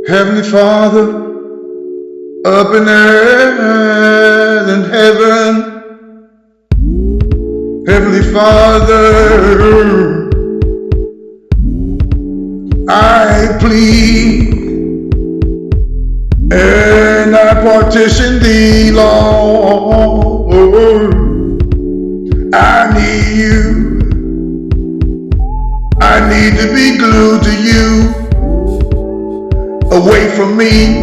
Heavenly Father, up in earth and heaven. Heavenly Father, I plead and I petition thee, Lord. I need you. I need to be glued to you. Away from me,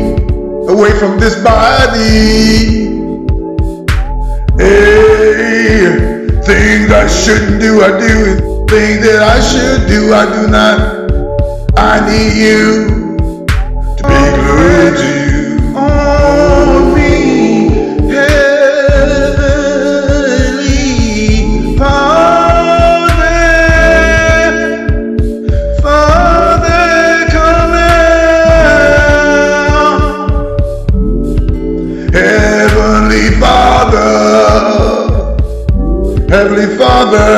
away from this body. Hey, things I shouldn't do, I do. Things that I should do, I do not. I need you to be glued to you. On me, Heavenly Father, Father, come now. Heavenly Father, Heavenly Father,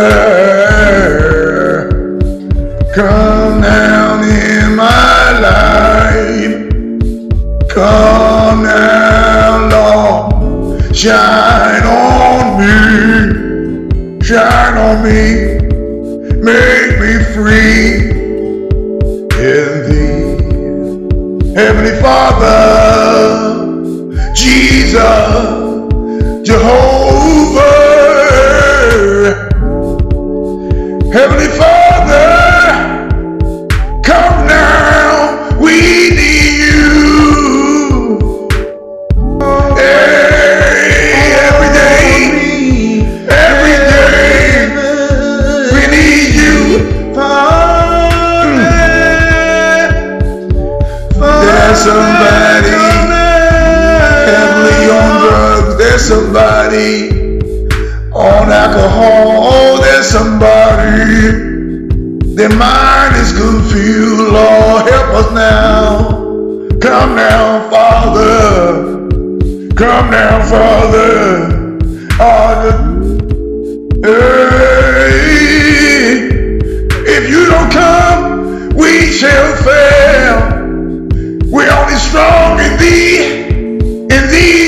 come down in my life. Come now, Lord, shine on me, shine on me, make me free in thee. Heavenly Father, Jesus, Jehovah, Heavenly Father, come now, we need you. Hey, every day, we need you. There's somebody heavily on drugs. There's somebody on alcohol. There's somebody, their mind is confused. Lord, help us now. Come now, Father. Come now, Father. Hey, if you don't come, we shall fail. We're only strong in thee. In thee.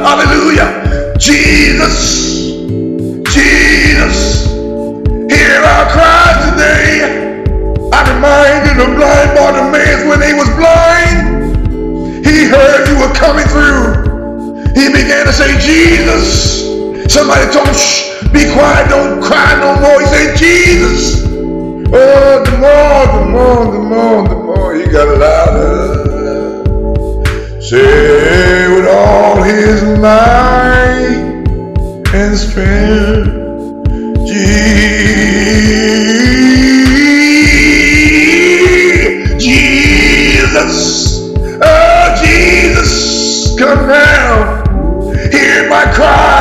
Hallelujah. Jesus. Jesus. Hear our cries today. I'm reminded of blind Bartimaeus when he was blind. He heard you were coming through. He began to say, Jesus. Somebody told him, shh, be quiet, don't cry no more. He said, Jesus. Oh, the more he got louder. Say with all his might and strength, Jesus, oh Jesus, come now, hear my cry.